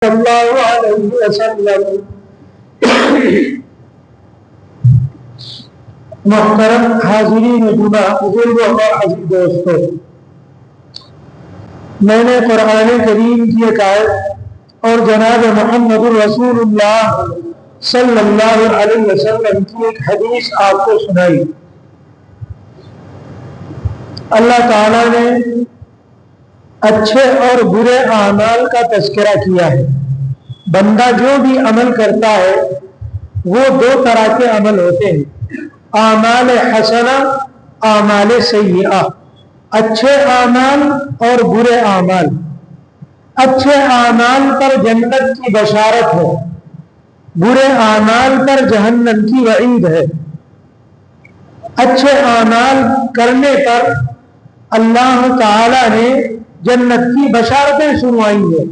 اللہ علیہ وسلم۔ محترم حاضرین جمعہ، بزرگوں اور عزیز دوستوں، میں نے قرآن کریم کی ایک آیت اور جناب محمد رسول اللہ صلی اللہ علیہ وسلم کی ایک حدیث آپ کو سنائی۔ اللہ تعالیٰ نے اچھے اور برے اعمال کا تذکرہ کیا ہے۔ بندہ جو بھی عمل کرتا ہے وہ دو طرح کے عمل ہوتے ہیں، اعمال حسنہ، اعمال سیئہ، اچھے اعمال اور برے اعمال۔ اچھے اعمال پر جنت کی بشارت ہے، برے اعمال پر جہنم کی وعید ہے۔ اچھے اعمال کرنے پر اللہ تعالی نے جنت کی بشارتیں سنوائی ہیں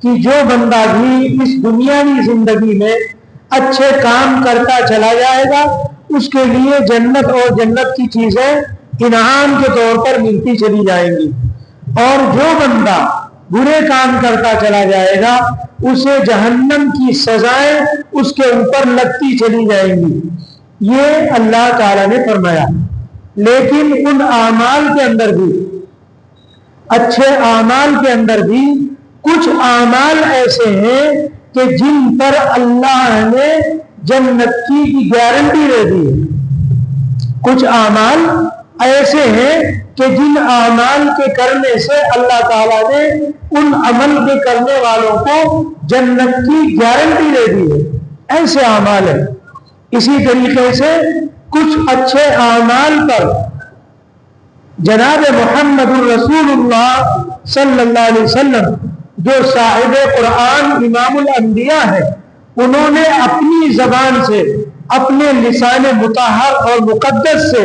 کہ جو بندہ بھی اس دنیاوی زندگی میں اچھے کام کرتا چلا جائے گا اس کے لیے جنت اور جنت کی چیزیں انعام کے طور پر ملتی چلی جائیں گی، اور جو بندہ برے کام کرتا چلا جائے گا اسے جہنم کی سزائیں اس کے اوپر لگتی چلی جائیں گی۔ یہ اللہ تعالی نے فرمایا۔ لیکن ان اعمال کے اندر بھی، اچھے اعمال کے اندر بھی کچھ اعمال ایسے ہیں کہ جن پر اللہ نے جنت کی گارنٹی دے دی ہے۔ کچھ اعمال ایسے ہیں کہ جن اعمال کے کرنے سے اللہ تعالیٰ نے ان عمل کے کرنے والوں کو جنت کی گارنٹی دے دی ہے، ایسے اعمال ہیں۔ اسی طریقے سے کچھ اچھے اعمال پر جناب محمد رسول اللہ صلی اللہ علیہ وسلم جو صاحب قرآن امام الانبیاء ہے، انہوں نے اپنی زبان سے، اپنے لسان مطہر اور مقدس سے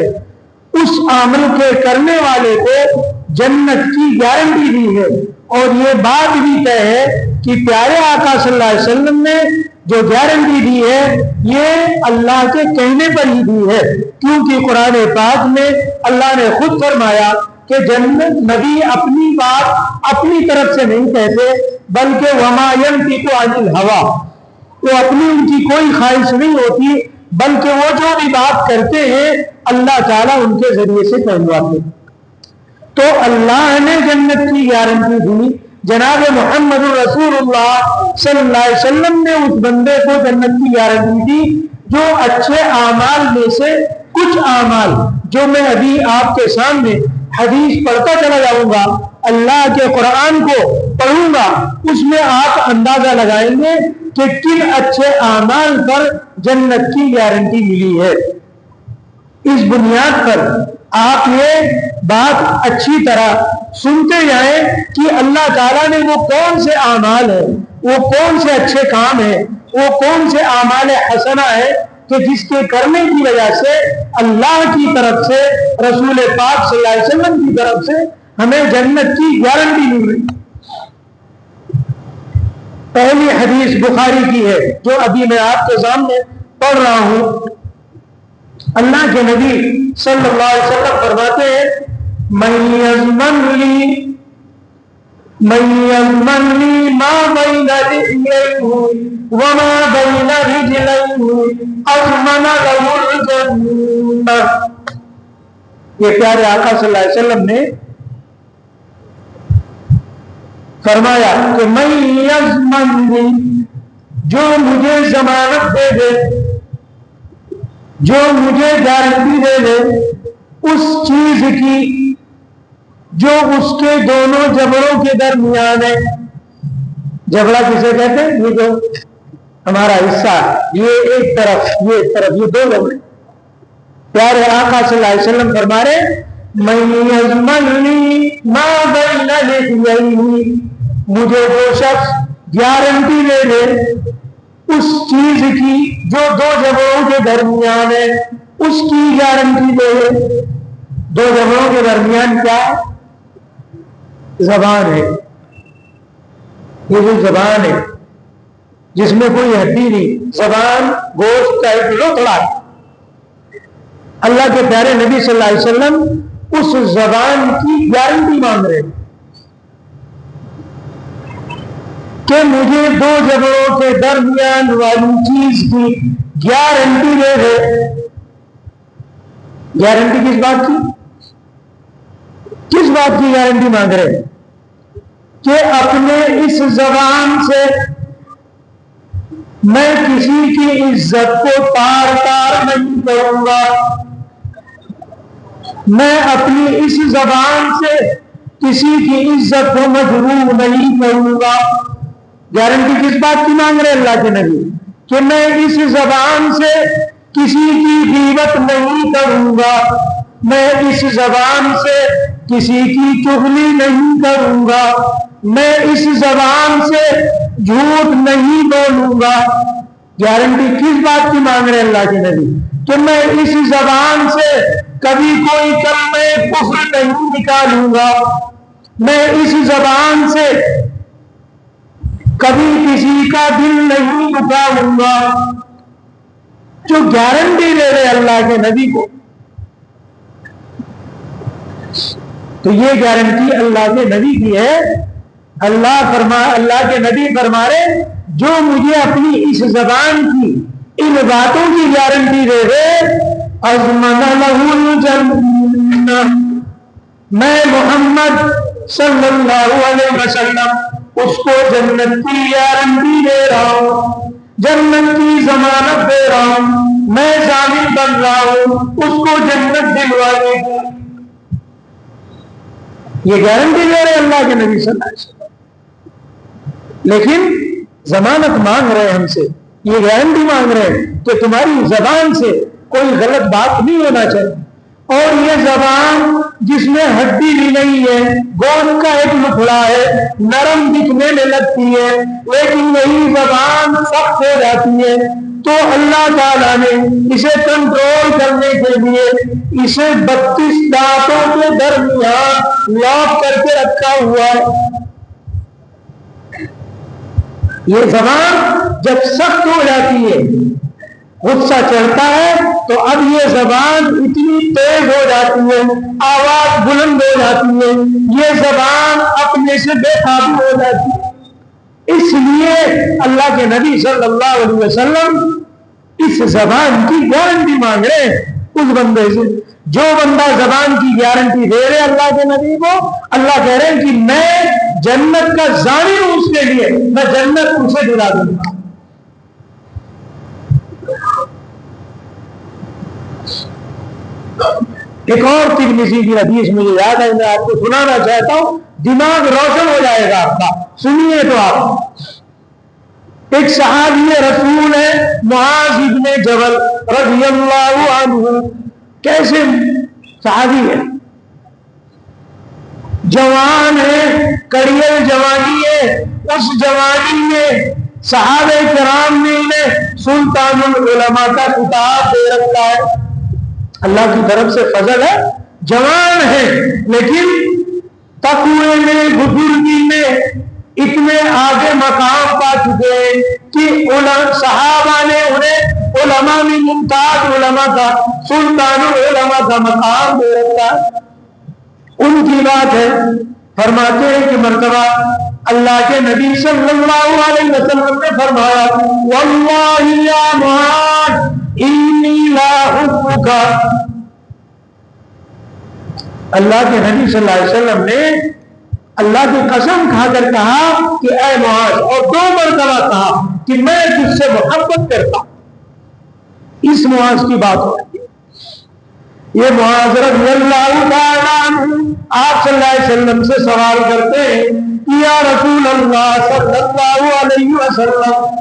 اس عمل کے کرنے والے کو جنت کی گارنٹی دی ہے۔ اور یہ بات بھی طے ہے کہ پیارے آقا صلی اللہ علیہ وسلم نے جو گارنٹی دی ہے یہ اللہ کے کہنے پر ہی دی ہے، کیونکہ قرآن پاک میں اللہ نے خود فرمایا کہ جنت نبی اپنی بات اپنی طرف سے نہیں کہتے بلکہ وما ينطق عن الهوى، وہ اپنی ان کی کوئی خواہش نہیں ہوتی بلکہ وہ جو بھی بات کرتے ہیں اللہ تعالیٰ ان کے ذریعے سے کہلواتے۔ تو اللہ نے جنت کی گارنٹی دی، جناب محمد رسول اللہ صلی اللہ علیہ وسلم نے اس بندے کو جنت کی گارنٹی دی جو اچھے اعمال میں سے کچھ اعمال، جو میں ابھی آپ کے سامنے حدیث پڑھتا چلا جاؤں گا، اللہ کے قرآن کو پڑھوں گا، اس میں آپ اندازہ لگائیں گے کہ کن اچھے اعمال پر جنت کی گارنٹی ملی ہے۔ اس بنیاد پر آپ یہ بات اچھی طرح سنتے جائیں کہ اللہ تعالیٰ نے وہ کون سے اعمال ہیں، وہ کون سے اچھے کام ہیں، وہ کون سے اعمال حسنہ ہیں کہ جس کے کرنے کی وجہ سے اللہ کی طرف سے، رسول پاک صلی اللہ علیہ وسلم کی طرف سے ہمیں جنت کی گارنٹی مل رہی۔ پہلی حدیث بخاری کی ہے جو ابھی میں آپ کے سامنے پڑھ رہا ہوں۔ اللہ کے نبی صلی اللہ علیہ وسلم فرماتے ہیں من یضمن لی ما بین لحییہ وما بین رجلیہ اضمن لہ الجنہ۔ یہ پیارے آقا صلی اللہ علیہ وسلم نے فرمایا کہ من یضمن لی، جو مجھے ضمانت دے دے، جو مجھے گارنٹی دے دے اس چیز کی جو اس کے دونوں جبڑوں کے درمیان ہے۔ جبڑا کسے کہتے ہیں؟ یہ جو ہمارا حصہ، یہ ایک طرف، یہ ایک طرف، یہ دو جبڑے۔ پیارے آقا صلی اللہ علیہ وسلم فرما رہے من یضمن لی ما بین لحییہ، مجھے جو شخص گارنٹی دے دے اس چیز کی جو دو جبڑوں کے درمیان ہے، اس کی گارنٹی دے۔ دو جبڑوں کے درمیان کیا ہے؟ زبان ہے۔ یہ جو زبان ہے جس میں کوئی ہڈی نہیں، زبان گوشت کا ایک لوتھڑا ہے۔ اللہ کے پیارے نبی صلی اللہ علیہ وسلم اس زبان کی گارنٹی مانگ رہے ہیں۔ کہ مجھے دو جگہوں کے درمیان والی چیز کی گارنٹی دے دے. گارنٹی کس بات کی؟ کس بات کی گارنٹی مانگ رہے؟ کہ اپنے اس زبان سے میں کسی کی عزت کو تار تار نہیں کروں گا. میں اپنی اس زبان سے کسی کی عزت کو مجروح نہیں کروں گا. گارنٹی کس بات کی مانگ رہے اللہ کے نبی؟ کہ میں اس زبان سے کسی کی غیبت نہیں کروں گا. میں اس زبان سے کسی کی چغلی نہیں کروں گا. میں اس زبان سے جھوٹ نہیں بولوں گا. گارنٹی کس بات کی مانگ رہے اللہ کے نبی؟ کہ میں اس زبان سے کبھی کوئی کلمہ کفر نہیں نکالوں گا. میں اس زبان سے کبھی کسی کا دل نہیں دکھاؤں گا. جو گارنٹی دے رہے اللہ کے نبی کو، تو یہ گارنٹی اللہ کے نبی کی ہے. اللہ کے نبی فرما رہے جو مجھے اپنی اس زبان کی ان باتوں کی گارنٹی دے دے، اضمن له الجنہ، میں محمد صلی اللہ علیہ وسلم اس کو جنت کی گارنٹی دے رہا ہوں، جنت کی ضمانت دے رہا ہوں. میں ضامن بن رہا ہوں اس کو جنت دلوانے کی. یہ گارنٹی دے رہے اللہ کے نبی صلی اللہ علیہ وسلم، لیکن ضمانت مانگ رہے ہم سے. یہ گارنٹی مانگ رہے ہیں کہ تمہاری زبان سے کوئی غلط بات نہیں ہونا چاہیے. اور یہ زبان جس میں ہڈی بھی نہیں ہے، گوشت کا ایک ٹکڑا ہے، نرم دکھنے میں لگتی ہے، لیکن وہی زبان سخت ہو جاتی ہے. تو اللہ تعالیٰ نے اسے کنٹرول کرنے کے لیے اسے 32 دانتوں کے درمیان لاک کر کے رکھا ہوا ہے. یہ زبان جب سخت ہو جاتی ہے، غصہ چڑھتا ہے، تو اب یہ زبان اتنی تیز ہو جاتی ہے، آواز بلند ہو جاتی ہے، یہ زبان اپنے سے بے قابو ہو جاتی ہے. اس لیے اللہ کے نبی صلی اللہ علیہ وسلم اس زبان کی گارنٹی مانگ رہے ہیں اس بندے سے. جو بندہ زبان کی گارنٹی دے رہے اللہ کے نبی کو، اللہ کہہ رہے ہیں کہ میں جنت کا ضامن ہوں اس کے لیے، میں جنت اسے دلا دوں گا. ایک اور ترمذی کی حدیث مجھے یاد ہے، میں آپ کو سنانا چاہتا ہوں، دماغ روشن ہو جائے گا آپ کا. سنیے تو آپ. ایک صحابی رسول ہے معاذ بن جبل رضی اللہ عنہ. کیسے صحابی ہے؟ جوان ہے، کڑیل جوانی ہے. اس جوانی میں صحابہ کرام نے انہیں سلطان العلماء کا خطاب دے رکھا ہے. اللہ کی طرف سے فضل ہے. جوان ہے لیکن تقوی میں، بزرگی میں اتنے آگے مقام پا چکے ہیں کہ صحابہ نے انہیں علماء میں ممتاز علماء کا، سلطان العلماء کا مقام دے رکھا. ان کی بات ہے، فرماتے ہیں کہ مرتبہ اللہ کے نبی صلی اللہ علیہ وسلم نے فرمایا واللہ یا معاذ انی لا احبک. اللہ کے نبی صلی اللہ علیہ وسلم نے اللہ کی قسم کھا کر کہا کہ اے معاذ، اور 2 مرتبہ کہا کہ میں تجھ سے محبت کرتا ہوں. اس معاذ کی بات ہو رہی ہے. یہ معاذ رضی اللہ تعالیٰ عنہ آپ صلی اللہ علیہ وسلم سے سوال کرتے ہیں یا رسول اللہ صلی اللہ علیہ وسلم،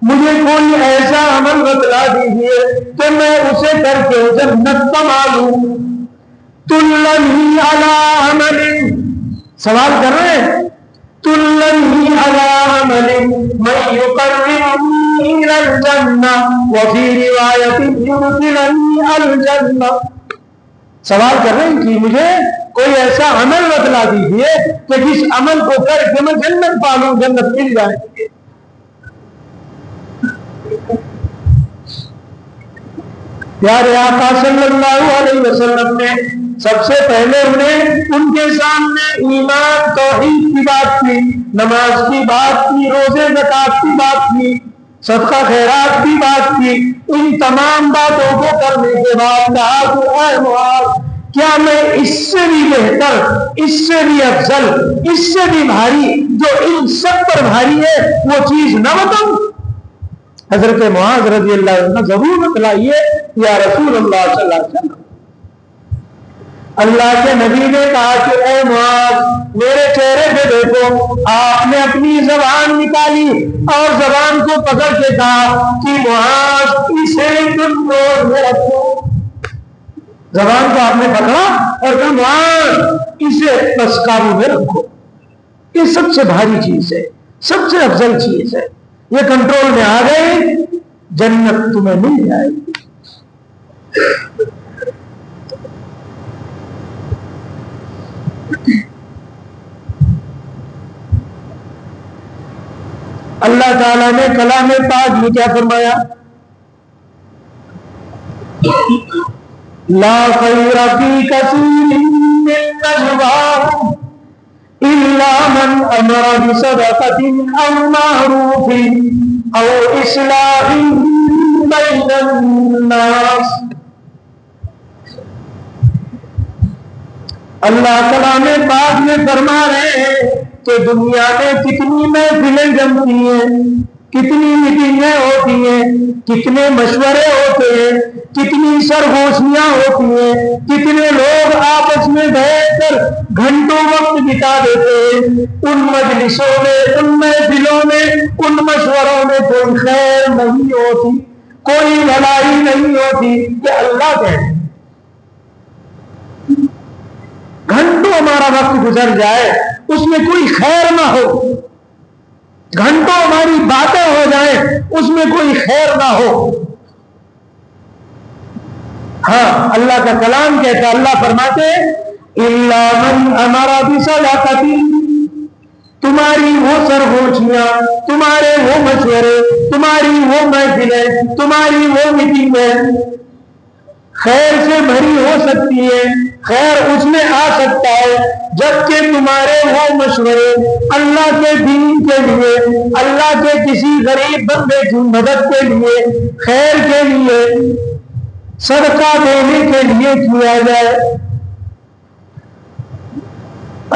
مجھے کوئی ایسا عمل بتلا دیجیے کہ میں اسے کر کے جنت کما لوں. تلنی علی عمل، سوال کر رہے ہیں، تلنی علی عمل من یقربنی الی الجنہ وفی روایت یدخلنی الجنہ. سوال کر رہے ہیں کہ مجھے کوئی ایسا عمل بتلا دیجیے کہ جس عمل کو کر کے میں جنت پالوں، جنت مل جائے. پیارے آقا صلی اللہ علیہ وسلم نے سب سے پہلے انہیں ان کے سامنے ایمان توحید کی بات کی، نماز کی بات کی، روزے زکات کی بات کی، صدقہ خیرات کی بات کی۔ ان تمام باتوں کو کرنے کے بعد کہا کہ اے معاذ، کیا میں اس سے بھی بہتر، اس سے بھی افضل، اس سے بھی بھاری، جو ان سب پر بھاری ہے وہ چیز نہ بتاؤں؟ حضرت معاذ رضی اللہ عنہ ضرور بتلائیے یا رسول اللہ صلی اللہ علیہ وسلم۔ اللہ کے نبی نے کہا کہ اے معاذ میرے چہرے پہ دیکھو۔ آپ نے اپنی زبان نکالی اور زبان کو پکڑ کے کہا کہ معاذ اسے کنٹرول میں رکھو۔ زبان کو آپ نے پکڑا اور کہا معاذ اسے بس قابو میں رکھو، یہ سب سے بھاری چیز ہے، سب سے افضل چیز ہے، یہ کنٹرول میں آ گئی جنت تمہیں مل جائے گی۔ اللہ تعالیٰ نے کلام پاک میں کیا فرمایا؟ لا خیر فی کثیر من نجواہم الا من امر بصدقۃ او معروف او اصلاح بین الناس۔ اللہ کلام پاک میں فرما رہے ہیں کہ دنیا میں کتنی محفلیں جمتی ہیں، کتنی میٹنگیں ہوتی ہیں، کتنے مشورے ہوتے ہیں، کتنی سرگوشیاں ہوتی ہیں، کتنے لوگ آپس میں بیٹھ کر گھنٹوں وقت بتا دیتے ہیں۔ ان مجلسوں میں، ان محفلوں میں، ان مشوروں میں کوئی خیر نہیں ہوتی، کوئی بھلائی نہیں ہوتی۔ کہ اللہ کہتے ہیں گھنٹوں ہمارا وقت گزر جائے اس میں کوئی خیر نہ ہو، گھنٹوں ہماری باتیں ہو جائیں اس میں کوئی خیر نہ ہو۔ ہاں اللہ کا کلام کہتا، اللہ فرماتے الا من امر بصدقۃ، تمہاری وہ سرگوشیاں، تمہارے وہ مشورے، تمہاری وہ محفلیں، تمہاری وہ میٹنگیں خیر سے بھری ہو سکتی ہے، خیر اس میں آ سکتا ہے جبکہ تمہارے وہ مشورے اللہ کے دین کے لیے، اللہ کے کسی غریب بندے کی مدد کے لیے، خیر کے لیے، صدقہ دینے کے لیے کیا جائے،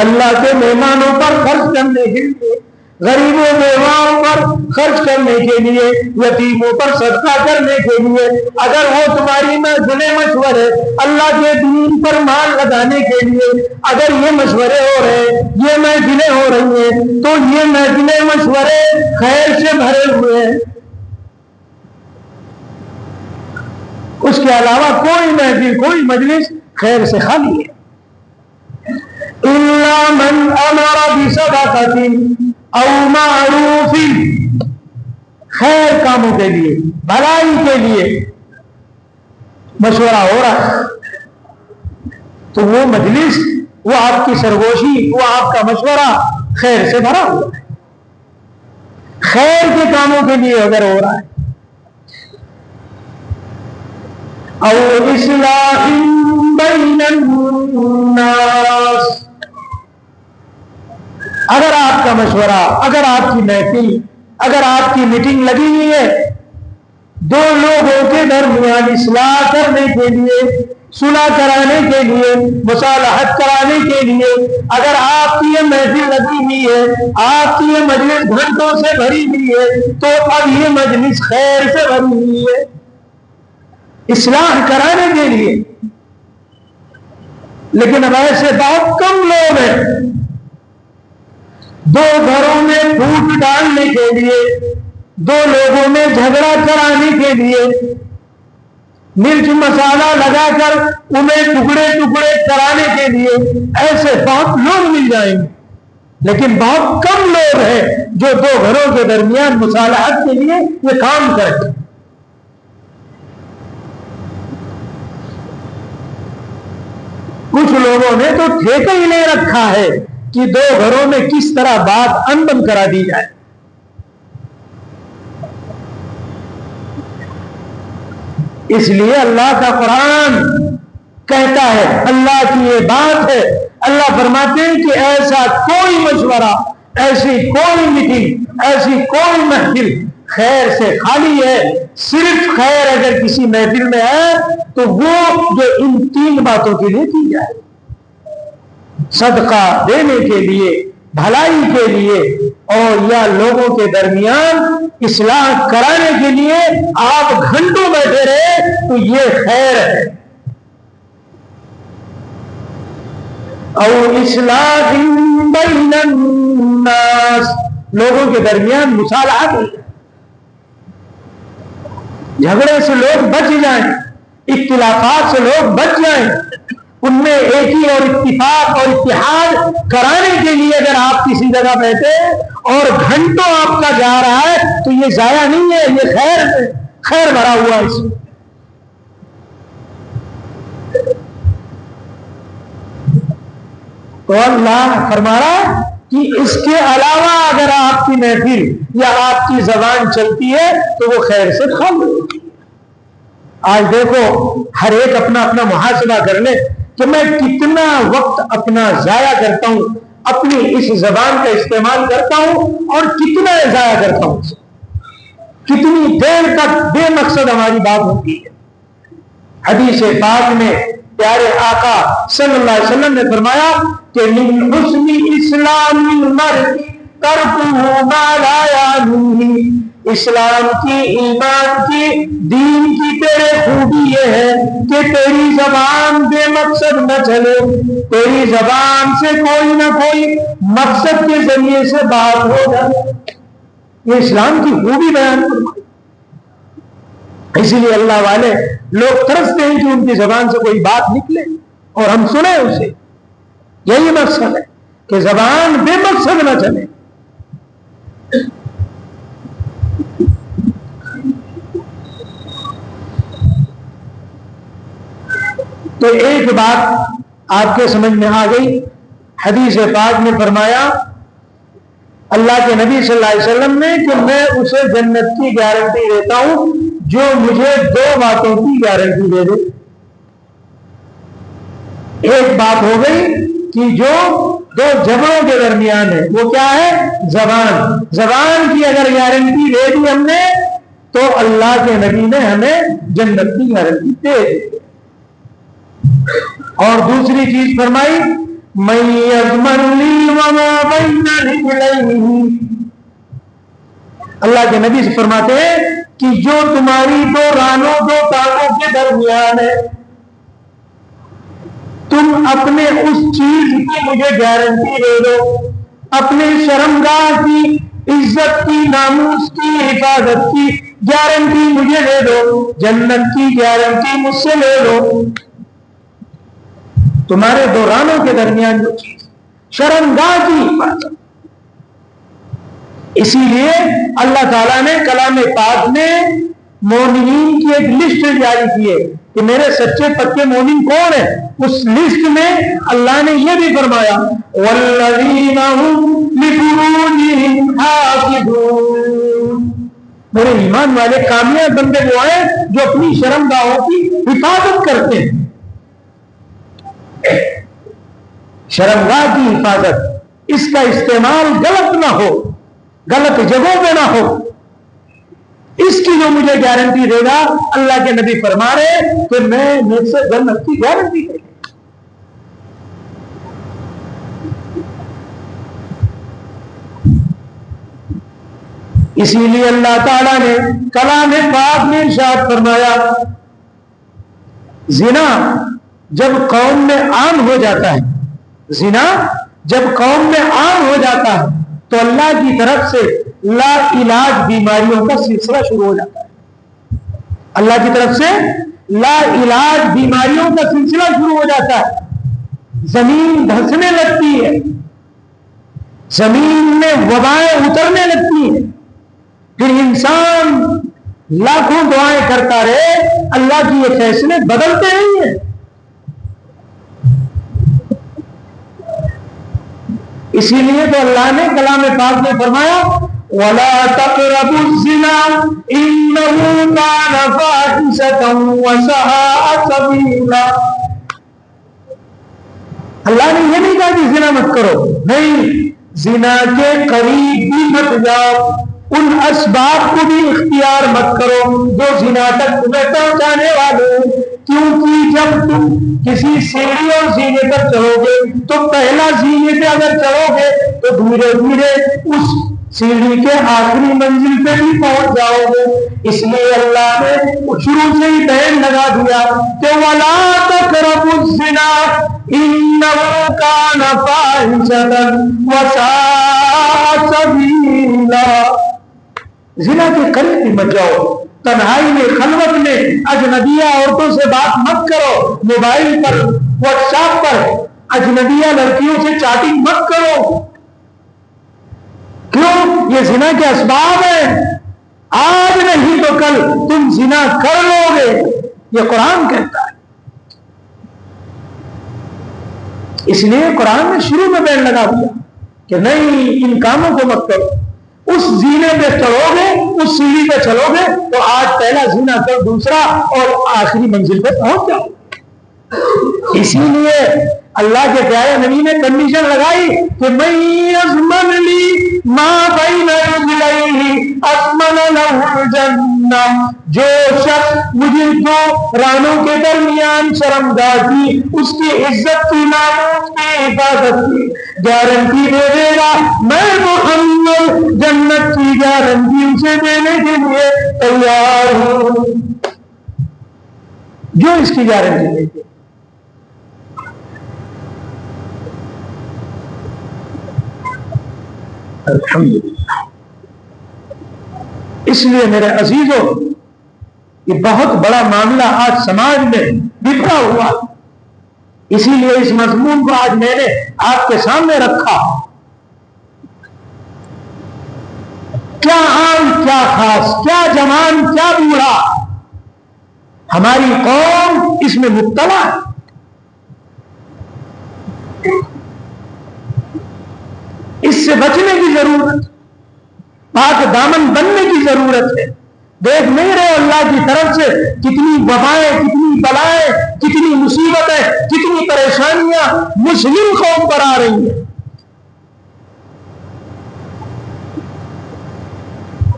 اللہ کے مہمانوں پر خرچ کرنے کے لیے، غریبوں بیواؤں پر خرچ کرنے کے لیے، یتیموں پر صدقہ کرنے کے لیے، اگر وہ تمہاری محفلیں مشورے اللہ کے دین پر مال لگانے کے لیے اگر یہ مشورے ہو رہے ہیں، یہ محفلیں ہو رہی ہیں، تو یہ محفلیں مشورے خیر سے بھرے ہوئے ہیں۔ اس کے علاوہ کوئی محفل، کوئی مجلس خیر سے خالی ہے۔ الا من امر بصدقۃ او معروف، خیر کاموں کے لیے، بھلائی کے لیے مشورہ ہو رہا ہے تو وہ مجلس، وہ آپ کی سرگوشی، وہ آپ کا مشورہ خیر سے بھرا ہوا ہے، خیر کے کاموں کے لیے اگر ہو رہا ہے۔ او اصلاح بین الناس، اگر آپ کا مشورہ، اگر آپ کی محفل، اگر آپ کی میٹنگ لگی ہوئی ہے دو لوگوں کے درمیان اصلاح کرنے کے لیے، صلح کرانے کے لیے، مصالحت کرانے کے لیے، اگر آپ کی یہ محفل لگی ہوئی ہے، آپ کی یہ مجلس گھنٹوں سے بھری ہوئی ہے، تو اب یہ مجلس خیر سے بھری ہوئی ہے، اصلاح کرانے کے لیے۔ لیکن اب ایسے بہت کم لوگ ہیں، دو گھروں میں پھوٹ ڈالنے کے لیے، دو لوگوں میں جھگڑا کرانے کے لیے، مرچ مسالہ لگا کر انہیں ٹکڑے ٹکڑے کرانے کے لیے ایسے بہت لوگ مل جائیں گے، لیکن بہت کم لوگ ہیں جو دو گھروں کے درمیان مصالحت کے لیے یہ کام کریں۔ کچھ لوگوں نے تو ٹھیکہ ہی لے رکھا ہے کہ دو گھروں میں کس طرح بات انبن کرا دی جائے۔ اس لیے اللہ کا قرآن کہتا ہے اللہ کی یہ بات ہے. اللہ فرماتے ہیں کہ ایسا کوئی مشورہ، ایسی کوئی میٹنگ، ایسی کوئی محفل خیر سے خالی ہے. صرف خیر اگر کسی محفل میں ہے تو وہ جو ان 3 باتوں کے لیے کی جائے: صدقہ دینے کے لیے، بھلائی کے لیے، اور یا لوگوں کے درمیان اصلاح کرانے کے لیے. آپ گھنٹوں بیٹھے رہے تو یہ خیر ہے. او اصلاح بین الناس، لوگوں کے درمیان مصالحہ کی، جھگڑے سے لوگ بچ جائیں، اختلافات سے لوگ بچ جائیں. ان میں ایکی اور اتفاق اور اتحاد کرانے کے لیے اگر آپ کسی جگہ بیٹھے اور گھنٹوں آپ کا جا رہا ہے تو یہ ضائع نہیں ہے، یہ خیر ہے، خیر بھرا ہوا اس میں. تو اللہ فرما رہا کہ اس کے علاوہ اگر آپ کی محفل یا آپ کی زبان چلتی ہے تو وہ خیر سے خالی ہوتی ہے. آج دیکھو ہر ایک اپنا اپنا محاسبہ کر لے کہ میں کتنا وقت اپنا ضائع کرتا ہوں، اپنی اس زبان کا استعمال کرتا ہوں اور کتنا ضائع کرتا ہوں. کتنی دیر تک بے مقصد ہماری بات ہوتی ہے. حدیث پاک میں پیارے آقا صلی اللہ علیہ وسلم نے فرمایا کہ من حسن اسلام المرء ترکہ ما لا یعنیہ، اسلام کی، ایمان کی، دین کی تیرے خوبی یہ ہے کہ تیری زبان بے مقصد نہ چلے، تیری زبان سے کوئی نہ کوئی مقصد کے ذریعے سے بات ہو جائے. یہ اسلام کی خوبی بیان فرمائی. اسی لیے اللہ والے لوگ ترستے ہیں کہ ان کی زبان سے کوئی بات نکلے اور ہم سنیں اسے. یہی مقصد ہے کہ زبان بے مقصد نہ چلے. تو ایک بات آپ کے سمجھ میں آ گئی. حدیث پاک میں فرمایا اللہ کے نبی صلی اللہ علیہ وسلم نے کہ میں اسے جنت کی گارنٹی دیتا ہوں جو مجھے 2 باتوں کی گارنٹی دے دے. ایک بات ہو گئی کہ جو 2 جبڑوں کے درمیان ہے وہ کیا ہے؟ زبان. زبان کی اگر گارنٹی دے دی ہم نے تو اللہ کے نبی نے ہمیں جنت کی گارنٹی دے دی. اور دوسری چیز فرمائی من یضمن لی وما بین رجلین، اللہ کے نبی سے فرماتے ہیں کہ جو تمہاری 2 رانوں 2 ٹانگوں کے درمیان ہے تم اپنے اس چیز کی مجھے گارنٹی دے دو، اپنے شرمگاہ کی، عزت کی، ناموس کی، حفاظت کی گارنٹی مجھے دے دو، جنت کی گارنٹی مجھ سے لے لو. تمہارے 2 رانوں کے درمیان جو چیز شرمگاہ کی حفاظت. اسی لیے اللہ تعالیٰ نے کلام پاک میں مومنین کی ایک لسٹ جاری کی ہے کہ میرے سچے پکے مومن کون ہیں. اس لسٹ میں اللہ نے یہ بھی فرمایا والذین هم لفروجہم حافظون، میرے ایمان والے کامیاب بندے وہ ہیں جو اپنی شرمگاہوں کی حفاظت کرتے ہیں. شرمگاہ کی حفاظت، اس کا استعمال غلط نہ ہو، غلط جگہوں پہ نہ ہو، اس کی جو مجھے گارنٹی دے گا اللہ کے نبی فرما رہے کہ میں مجھ سے جنت کی گارنٹی دے گا. اسی لیے اللہ تعالیٰ نے کلام پاک میں ارشاد فرمایا زنا جب قوم میں عام ہو جاتا ہے، زنا جب قوم میں عام ہو جاتا ہے تو اللہ کی طرف سے لا علاج بیماریوں کا سلسلہ شروع ہو جاتا ہے. اللہ کی طرف سے لا علاج بیماریوں کا سلسلہ شروع ہو جاتا ہے. زمین دھنسنے لگتی ہے، زمین میں وبائیں اترنے لگتی ہیں. پھر انسان لاکھوں دعائیں کرتا رہے، اللہ کی یہ فیصلے بدلتے نہیں ہیں. اسی لیے تو اللہ نے کلام پاک میں فرمایا وَلَا تَقْرَبُوا الزِّنَا إِنَّهُ كَانَ فَاحِشَةً وَسَاءَ سَبِيلًا، اللہ نے یہ نہیں کہا کہ زنا مت کرو، نہیں، زنا کے قریب بھی مت جاؤ، ان اسباب کو بھی اختیار مت کرو جو زنا تک تمہیں پہنچانے والے ہیں، کیونکہ جب تم کسی سیڑھی اور زینے پر چڑھو گے تو پہلا زینے پہ اگر چڑھو گے تو دھیرے دھیرے اس سیڑھی کے آخری منزل پہ بھی پہنچ جاؤ گے۔ اس لیے اللہ نے شروع سے ہی بین لگا دیا کہ وَلَا تَقْرَبُوا الزِّنَا إِنَّهُ كَانَ فَاحِشَةً وَسَاءَ سَبِيلًا۔ زنا کے قریب بھی مت جاؤ، تنہائی میں، خلوت میں اجنبیہ عورتوں سے بات مت کرو، موبائل پر، واٹس ایپ پر اجنبیہ لڑکیوں سے چیٹنگ مت کرو۔ کیوں؟ یہ زنا کے اسباب ہیں، آج نہیں تو کل تم زنا کر لو گے، یہ قرآن کہتا ہے۔ اس لیے قرآن نے شروع میں بین لگا دیا کہ نہیں، ان کاموں کو مت کرو۔ اس زینے پہ چڑھو گے، اس سیڑھی پہ چلو گے تو آج پہلا زنا کر دوسرا اور آخری منزل پہ پہنچ جاؤ۔ اسی لیے اللہ کے پیارے نبی نے کنڈیشن لگائی کہ من یضمن لی ما بین رجلین اضمن له الجنہ، جو شخص مجھے دو رانوں کے درمیان شرمگاہ کی، اس کی عزت کی، ناموس کی حفاظت کی گارنٹی دے دے گا، میں محمد جنت کی گارنٹی اسے دینے کے لیے تیار ہوں۔ جو اس کی گارنٹی دے گا، الحمدللہ۔ اس لیے میرے عزیزوں، یہ بہت بڑا معاملہ آج سماج میں بکھرا ہوا، اسی لیے اس مضمون کو آج میں نے آپ کے سامنے رکھا۔ کیا عام، کیا خاص، کیا جوان، کیا بوڑھا، ہماری قوم اس میں مبتلا ہے۔ اس سے بچنے کی ضرورت، پاک دامن بننے کی ضرورت ہے۔ دیکھ نہیں رہے اللہ کی طرف سے کتنی وبائیں، کتنی بلائیں، کتنی مصیبتیں، کتنی پریشانیاں مسلم قوم پر آ رہی ہیں۔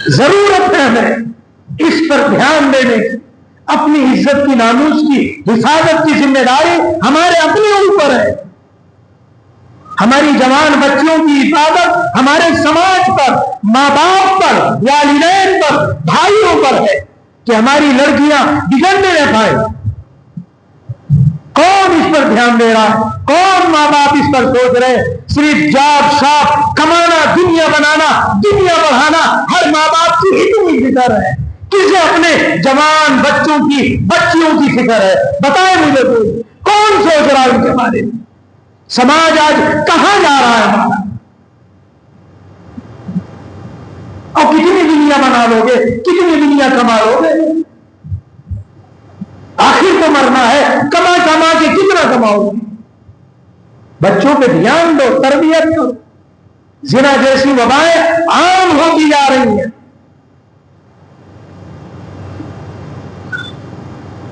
ضرورت ہے ہمیں اس پر دھیان دینے کی۔ اپنی عزت کی، ناموس کی حفاظت کی ذمہ داری ہمارے اپنے اوپر ہے۔ ہماری جوان بچیوں کی حفاظت ہمارے سماج پر، ماں باپ پر، والدین پر، بھائیوں پر ہے کہ ہماری لڑکیاں بگڑنے نہ پائیں۔ کون اس پر دھیان دے رہا ہے؟ کون ماں باپ اس پر سوچ رہے؟ صرف جاب شاپ، کمانا، دنیا بنانا، دنیا بڑھانا، ہر ماں باپ کی اتنی فکر ہے۔ کسے اپنے جوان بچوں کی، بچیوں کی فکر ہے؟ بتائیں مجھے کوئی، کون سوچ رہا ہے ان کے بارے میں؟ سماج آج کہاں جا رہا ہے ہمارا؟ اور کتنی دنیا بنا لو گے، کتنی دنیا کما لو گے؟ آخر تو مرنا ہے، کما کما کے کتنا کماؤ گے؟ بچوں پہ دھیان دو، تربیت کرو۔ زنا جیسی وبائیں عام ہوتی جا رہی ہیں۔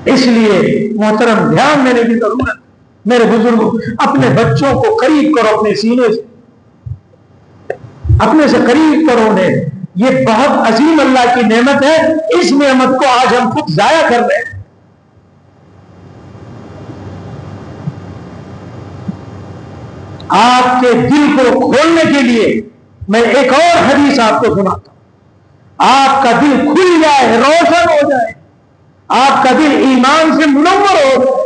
اس لیے محترم دھیان دینے کی ضرورت۔ میرے بزرگوں، اپنے بچوں کو قریب کرو، اپنے سینے سے، اپنے سے قریب کرو انہیں۔ یہ بہت عظیم اللہ کی نعمت ہے، اس نعمت کو آج ہم خود ضائع کر رہے ہیں۔ آپ کے دل کو کھولنے کے لیے میں ایک اور حدیث آپ کو سناتا ہوں۔ آپ کا دل کھل جائے، روشن ہو جائے، آپ کا دل ایمان سے منور ہو جائے۔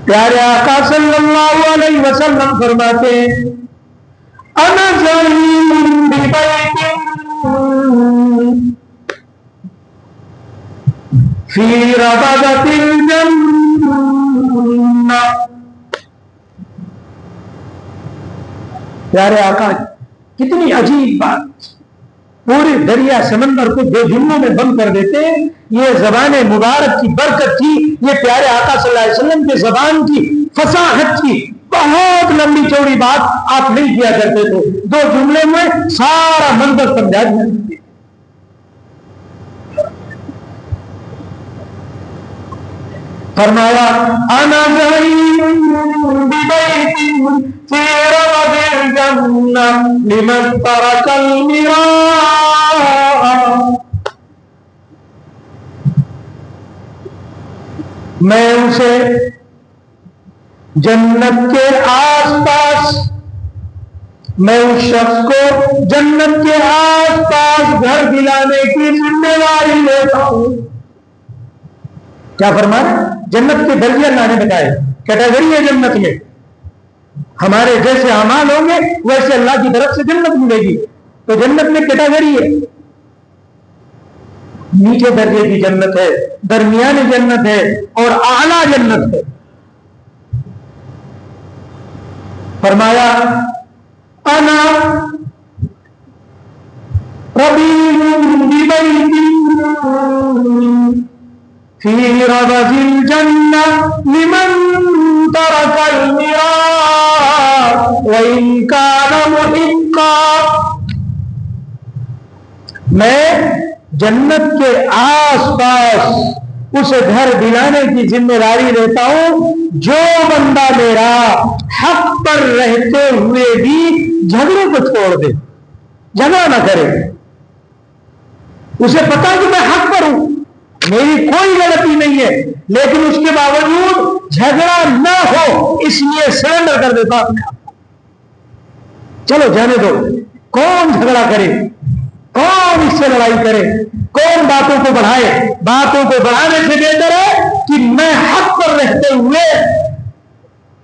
پیارے آقا صلی اللہ علیہ وسلم فرماتے ہیں، انا زعیم ببیت فی ربضۃ الجنہ۔ پیارے آقا، کتنی عجیب بات، پورے دریا سمندر کو دو جملوں میں بند کر دیتے ہیں۔ یہ زبان مبارک کی برکت تھی، یہ پیارے آقا صلی اللہ علیہ وسلم کے زبان کی فصاحت تھی۔ بہت لمبی چوڑی بات آپ نہیں کیا کرتے تھے، دو جملے میں سارا منظر سمجھا دیا۔ فرمایا انا زعیم ببیت فی ربد الجنہ لمن ترک المراء، میں اسے جنت کے آس پاس، میں اس شخص کو جنت کے آس پاس گھر دلانے کی ذمہ داری لیتا ہوں۔ کیا فرمایا؟ جنت کے درجے اللہ نے بتائے، کیٹیگری ہے جنت میں، ہمارے جیسے اعمال ہوں گے ویسے اللہ کی طرف سے جنت ملے گی۔ تو جنت میں کیٹیگری ہے، نیچے درجے کی جنت ہے، درمیانی جنت ہے اور اعلیٰ جنت ہے۔ فرمایا انا ربیع ببیت فی ربد الجنہ لمن ترک المراء وإن کان محقا، میں جنت کے آس پاس اسے گھر دلانے کی ذمہ داری لیتا ہوں جو بندہ میرا حق پر رہتے ہوئے بھی جھگڑے کو چھوڑ دے، جھگڑا نہ کرے، اسے پتا کہ میں حق پر ہوں، میری کوئی غلطی نہیں ہے، لیکن اس کے باوجود جھگڑا نہ ہو اس لیے سرنڈر کر دیتا اپنے آپ کو، چلو جانے دو، کون جھگڑا کرے، کون اس سے لڑائی کرے، کون باتوں کو بڑھائے، باتوں کو بڑھانے سے بہتر ہے کہ میں حق پر رہتے ہوئے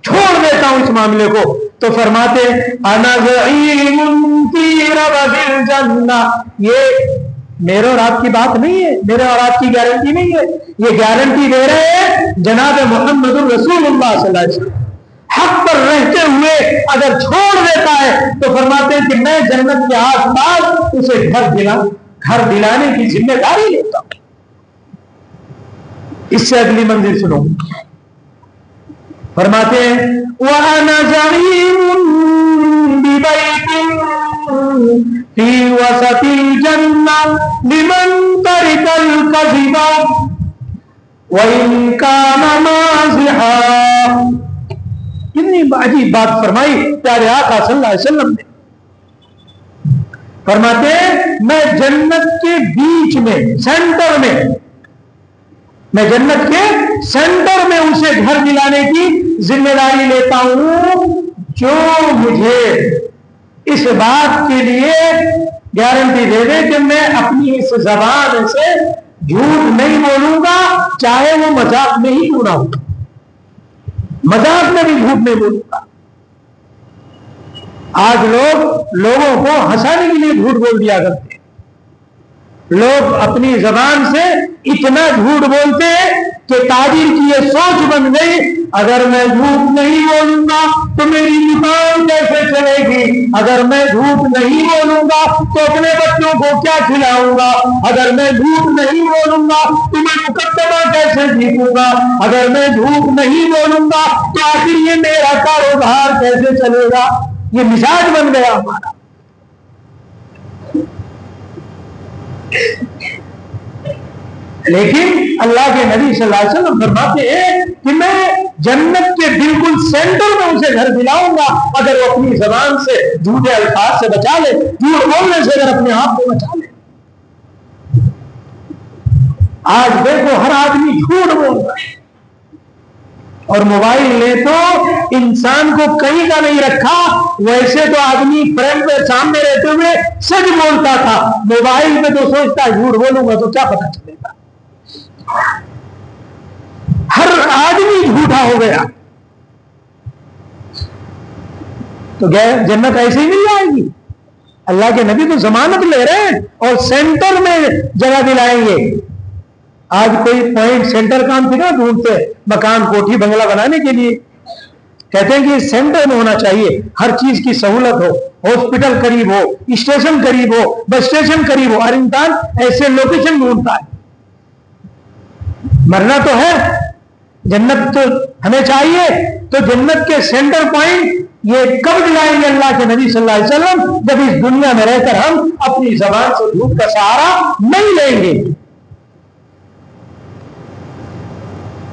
چھوڑ دیتا ہوں اس معاملے کو۔ تو فرماتے انا زعیم فی ربد الجنہ، یہ میرے اور آپ کی بات نہیں ہے، میرے اور آپ کی گارنٹی نہیں ہے، یہ گارنٹی دے رہے ہیں جناب محمد رسول اللہ صلی اللہ علیہ وسلم۔ حق پر رہتے ہوئے اگر چھوڑ دیتا ہے تو فرماتے ہیں کہ میں جنت کے آس پاس اسے گھر دلانے کی ذمہ داری لیتا ہوں۔ اس سے اگلی منزل سنو، فرماتے ہیں وَأَنَا زَعِيمٌ بِبَيْتٍ فِي وَسَطِ الْجَنَّةِ لِمَنْ تَرِكَ الْكَذِبَ وَإِنْ كَانَ مَازِحًا۔ کتنی عجیب بات فرمائی پیارے آقا صلی اللہ علیہ وسلم نے۔ فرماتے ہیں میں جنت کے بیچ میں، سینٹر میں، میں جنت کے سینٹر میں اسے گھر دلانے کی ذمہ داری لیتا ہوں جو مجھے اس بات کے لیے گارنٹی دے دے کہ میں اپنی اس زبان سے جھوٹ نہیں بولوں گا، چاہے وہ مذاق میں ہی کیوں نہ ہو، مذاق میں بھی جھوٹ نہیں بولوں گا۔ آج لوگوں کو ہنسانے کے لیے جھوٹ بول دیا کرتے ہیں، لوگ اپنی زبان سے اتنا جھوٹ بولتے ہیں کہ تاجر کی یہ سوچ بن گئی اگر میں جھوٹ نہیں بولوں گا تو میری دکان کیسے چلے گی، اگر میں جھوٹ نہیں بولوں گا تو اپنے بچوں کو کیا کھلاؤں گا، اگر میں جھوٹ نہیں بولوں گا تو میں مقدمہ کیسے جیتوں گا، اگر میں جھوٹ نہیں بولوں گا تو آخر یہ میرا کاروبار کیسے چلے گا۔ یہ مزاج بن گیا ہمارا۔ لیکن اللہ کے نبی صلی اللہ علیہ وسلم فرماتے ہیں کہ میں جنت کے بالکل سینٹر میں اسے گھر دلاؤں گا اگر وہ اپنی زبان سے جھوٹے الفاظ سے بچا لے، جھوٹ بولنے سے اگر اپنے آپ کو بچا لے۔ آج دیکھو ہر آدمی جھوٹ بول رہا ہے، اور موبائل نے تو انسان کو کہیں کا نہیں رکھا۔ ویسے تو آدمی فرنٹ پہ سامنے رہتے ہوئے سچ بولتا تھا، موبائل پہ تو سوچتا جھوٹ بولوں گا تو کیا پتا چلے گا۔ ہر آدمی جھوٹا ہو گیا، تو جنت ایسے ہی مل جائے گی؟ اللہ کے نبی تو ضمانت لے رہے ہیں اور سینٹر میں جگہ دلائیں گے۔ آج کوئی پوائنٹ سینٹر کام تھی نا ڈھونڈتے مکان کوٹھی بنگلہ بنانے کے لیے، کہتے ہیں کہ سینٹر میں ہونا چاہیے، ہر چیز کی سہولت ہو، ہاسپٹل قریب ہو، اسٹیشن قریب ہو، بس اسٹیشن قریب ہو، ہر انسان ایسے لوکیشن ڈھونڈتا ہے۔ مرنا تو ہے، جنت تو ہمیں چاہیے، تو جنت کے سینٹر پوائنٹ یہ کب دلائیں گے اللہ کے نبی صلی اللہ علیہ وسلم؟ جب اس دنیا میں رہ کر ہم اپنی زبان سے جھوٹ کا سہارا نہیں لیں گے۔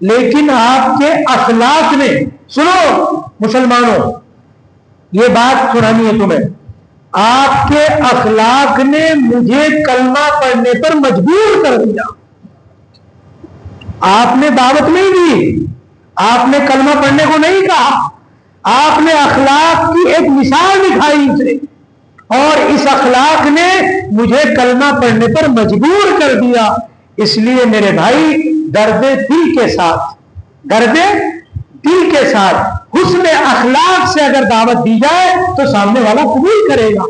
لیکن آپ کے اخلاق نے، سنو مسلمانوں یہ بات سنانی ہے تمہیں، آپ کے اخلاق نے مجھے کلمہ پڑھنے پر مجبور کر دیا۔ آپ نے دعوت نہیں دی، آپ نے کلمہ پڑھنے کو نہیں کہا، آپ نے اخلاق کی ایک مثال دکھائی اسے، اور اس اخلاق نے مجھے کلمہ پڑھنے پر مجبور کر دیا۔ اس لیے میرے بھائی درد دل کے ساتھ، درد دل کے ساتھ حسن اخلاق سے اگر دعوت دی جائے تو سامنے والا قبول کرے گا۔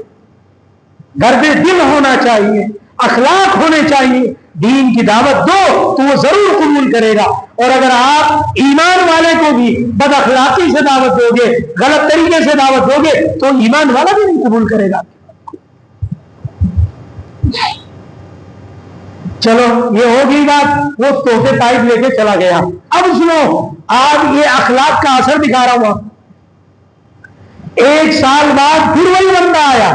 درد دل ہونا چاہیے، اخلاق ہونے چاہیے، دین کی دعوت دو تو وہ ضرور قبول کرے گا۔ اور اگر آپ ایمان والے کو بھی بد اخلاقی سے دعوت دو گے، غلط طریقے سے دعوت دو گے تو ایمان والا بھی نہیں قبول کرے گا۔ چلو یہ ہوگی بات، وہ تحفے پائپ لے کے چلا گیا۔ اب سنو، آج یہ اخلاق کا اثر دکھا رہا ہوا۔ 1 سال بعد پھر وہی بندہ آیا،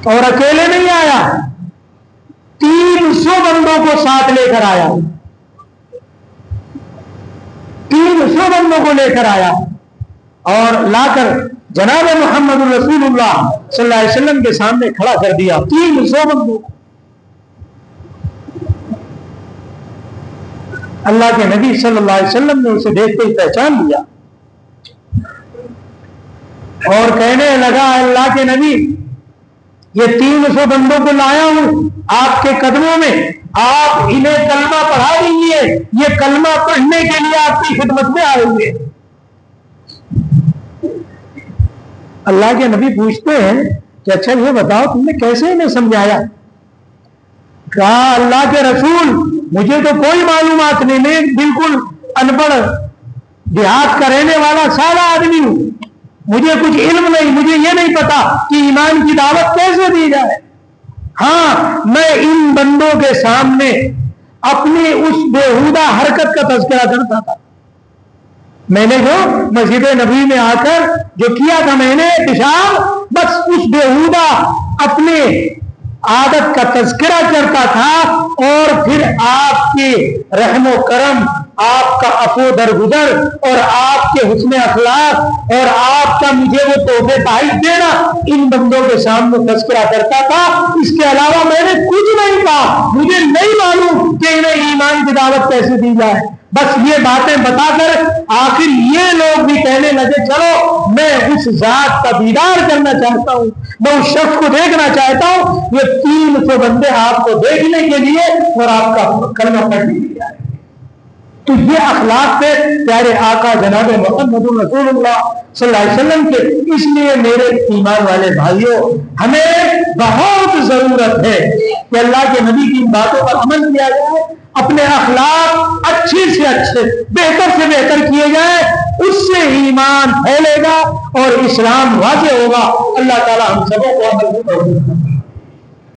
اور اکیلے نہیں آیا، 300 بندوں کو ساتھ لے کر آیا، 300 بندوں کو لے کر آیا، اور لا کر جناب محمد رسول اللہ صلی اللہ علیہ وسلم کے سامنے کھڑا کر دیا 300 بندوں کو۔ اللہ کے نبی صلی اللہ علیہ وسلم نے اسے دیکھتے ہی پہچان لیا اور کہنے لگا، اللہ کے نبی یہ 300 بندوں کو لایا ہوں آپ کے قدموں میں، آپ انہیں کلمہ پڑھا دیجیے، یہ کلمہ پڑھنے کے لیے آپ کی خدمت میں آئے ہوئے۔ اللہ کے نبی پوچھتے ہیں کہ اچھا یہ بتاؤ تم نے کیسے انہیں سمجھایا؟ کہا اللہ کے رسول مجھے تو کوئی معلومات نہیں، میں بالکل ان پڑھ دیہات کا رہنے والا سادہ آدمی ہوں، مجھے کچھ علم نہیں، مجھے یہ نہیں پتا کہ ایمان کی دعوت کیسے دی جائے۔ ہاں میں ان بندوں کے سامنے اپنی اس بےہودہ حرکت کا تذکرہ کرتا تھا، میں نے جو مسجد نبی میں آ کر جو کیا تھا، میں نے پیشاب، بس اس بےہودہ اپنے عادت کا تذکرہ کرتا تھا، اور پھر آپ کے رحم و کرم، آپ کا عفو درگزر، اور آپ کے حسن اخلاق، اور آپ کا مجھے وہ تحفے تحائف دینا، ان بندوں کے سامنے تذکرہ کرتا تھا۔ اس کے علاوہ میں نے کچھ نہیں کہا، مجھے نہیں معلوم کہ انہیں ایمان کی دعوت کیسے دی جائے۔ بس یہ باتیں بتا کر آخر یہ لوگ بھی کہنے لگے چلو میں اس ذات کا دیدار کرنا چاہتا ہوں، میں اس شخص کو دیکھنا چاہتا ہوں۔ یہ 300 بندے آپ کو دیکھنے کے لیے اور آپ کا کلمہ پڑھنے کے لیے آئے۔ تو یہ اخلاق تھے پیارے آقا جناب محمد رسول اللہ صلی اللہ علیہ وسلم کے۔ اس لیے میرے ایمان والے بھائیوں، ہمیں بہت ضرورت ہے کہ اللہ کے نبی کی باتوں پر عمل کیا جائے، اپنے اخلاق اچھے سے اچھے، بہتر سے بہتر کیے جائیں، اس سے ایمان پھیلے گا اور اسلام واضح ہوگا۔ اللہ تعالی ہم سبوں کو عمل کریں۔